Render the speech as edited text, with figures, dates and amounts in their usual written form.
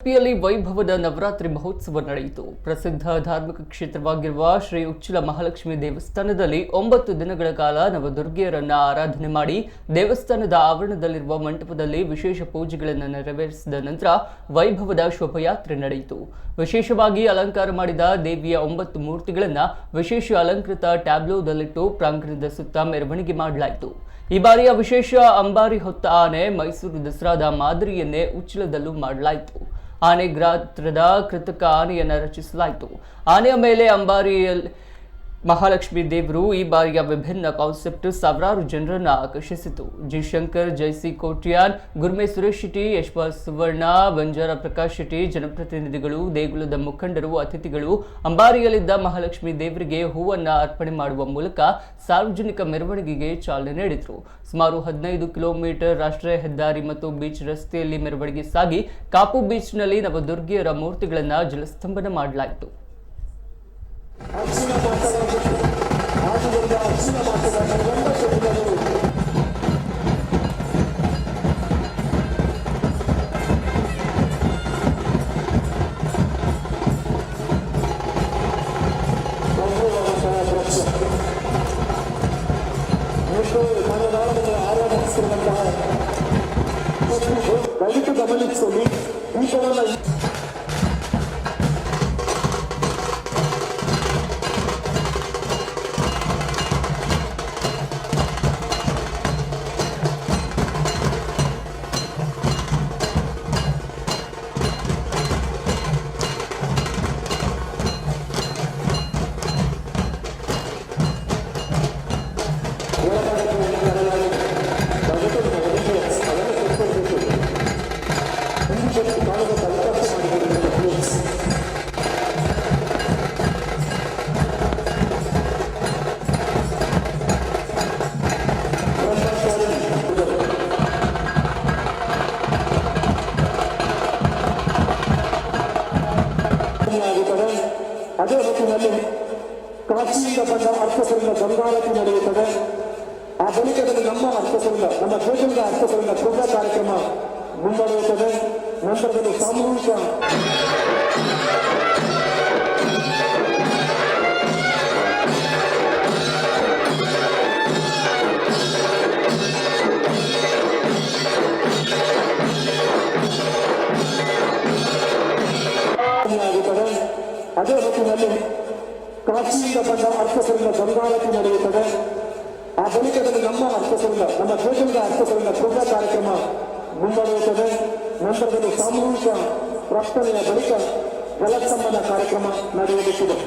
ಉಡುಪಿಯಲ್ಲಿ ವೈಭವದ ನವರಾತ್ರಿ ಮಹೋತ್ಸವ ನಡೆಯಿತು. ಪ್ರಸಿದ್ಧ ಧಾರ್ಮಿಕ ಕ್ಷೇತ್ರವಾಗಿರುವ ಶ್ರೀ ಉಚ್ಚಿಲ ಮಹಾಲಕ್ಷ್ಮಿ ದೇವಸ್ಥಾನದಲ್ಲಿ 9 ದಿನಗಳ ಕಾಲ ನವದುರ್ಗೆಯರನ್ನ ಆರಾಧನೆ ಮಾಡಿ ದೇವಸ್ಥಾನದ ಆವರಣದಲ್ಲಿರುವ ಮಂಟಪದಲ್ಲಿ ವಿಶೇಷ ಪೂಜೆಗಳನ್ನು ನೆರವೇರಿಸಿದ ನಂತರ ವೈಭವದ ಶೋಭಾಯಾತ್ರೆ ನಡೆಯಿತು. ವಿಶೇಷವಾಗಿ ಅಲಂಕಾರ ಮಾಡಿದ ದೇವಿಯ 9 ಮೂರ್ತಿಗಳನ್ನು ವಿಶೇಷ ಅಲಂಕೃತ ಟ್ಯಾಬ್ಲೋದಲ್ಲಿಟ್ಟು ಪ್ರಾಂಗಣದ ಸುತ್ತ ಮೆರವಣಿಗೆ ಮಾಡಲಾಯಿತು. ಈ ಬಾರಿಯ ವಿಶೇಷ ಅಂಬಾರಿ ಹೊತ್ತ ಆನೆ ಮೈಸೂರು ದಸರಾದ ಮಾದರಿಯನ್ನೇ ಉಚ್ಚಿಲದಲ್ಲೂ ಮಾಡಲಾಯಿತು. ಆನೆ ಗಾತ್ರದ ಕೃತಕ ಆನೆಯನ್ನು ರಚಿಸಲಾಯಿತು. ಆನೆಯ ಮೇಲೆ ಅಂಬಾರಿಯಲ್ಲಿ ಮಹಾಲಕ್ಷ್ಮಿ ದೇವರು ಈ ಬಾರಿಯ ವಿಭಿನ್ನ ಕಾನ್ಸೆಪ್ಟ್ ಸಾವಿರಾರು ಜನರನ್ನು ಆಕರ್ಷಿಸಿತು. ಜಿ ಶಂಕರ್, ಜೈಸಿ ಕೋಟ್ಯಾನ್, ಗುರ್ಮೆ ಸುರೇಶ್ ಶೆಟ್ಟಿ, ಯಶಪಾಲ್ ಸುವರ್ಣ, ಬಂಜಾರ ಪ್ರಕಾಶ್ ಶೆಟ್ಟಿ, ಜನಪ್ರತಿನಿಧಿಗಳು, ದೇಗುಲದ ಮುಖಂಡರು, ಅತಿಥಿಗಳು ಅಂಬಾರಿಯಲ್ಲಿದ್ದ ಮಹಾಲಕ್ಷ್ಮಿ ದೇವರಿಗೆ ಹೂವನ್ನು ಅರ್ಪಣೆ ಮಾಡುವ ಮೂಲಕ ಸಾರ್ವಜನಿಕ ಮೆರವಣಿಗೆಗೆ ಚಾಲನೆ ನೀಡಿದರು. ಸುಮಾರು 15 ಕಿಲೋಮೀಟರ್ ರಾಷ್ಟ್ರೀಯ ಹೆದ್ದಾರಿ ಮತ್ತು ಬೀಚ್ ರಸ್ತೆಯಲ್ಲಿ ಮೆರವಣಿಗೆ ಸಾಗಿ ಕಾಪು ಬೀಚ್ನಲ್ಲಿ ನವದುರ್ಗೆಯರ ಮೂರ್ತಿಗಳನ್ನು ಜಲಸ್ತಂಭನ ಮಾಡಲಾಯಿತು. ದಯವಿಟ್ಟು ಗಮನಿಸಿಕೊಳ್ಳಿ. ಅದೇ ಹೊತ್ತಿನಲ್ಲಿ ಕಾಶಿಯಿಂದ ಬಂದ ಅರ್ಚಕರಿಂದ ಗಂಗಾರತಿ ನಡೆಯುತ್ತದೆ. ಆ ಬಳಿಕದಲ್ಲಿ ನಮ್ಮ ಅರ್ಚಕರಿಂದ, ನಮ್ಮ ದೇಶದ ಅರ್ಚಕರಿಂದ ಪೂಜಾ ಕಾರ್ಯಕ್ರಮ ಮುಂದುವರಿಯುತ್ತದೆ. ನಂತರದಲ್ಲಿ ಸಾಮೂಹಿಕ ಅದೇ ಹೊತ್ತಿನಲ್ಲಿ ಕಾಶಿಯಿಂದ ಬಂದ ಅರ್ಚಕರಿಂದ ಗಂಗಾರತಿ ನಡೆಯುತ್ತದೆ. ಆ ಬಳಿಕದಲ್ಲಿ ನಮ್ಮ ಅರ್ಚಕರಿಂದ, ನಮ್ಮ ದೇಶದ ಅರ್ಚಕರಿಂದ ಪೂಜಾ ಕಾರ್ಯಕ್ರಮ ಮುಂದುವರಿಯುತ್ತದೆ. ನಂತರದಲ್ಲಿ ಸಾಮೂಹಿಕ ಪ್ರಾರ್ಥನೆಯ ಬಳಿಕ ಜಲಸ್ತಂಭನ ಕಾರ್ಯಕ್ರಮ ನಡೆಯಲಿದೆ.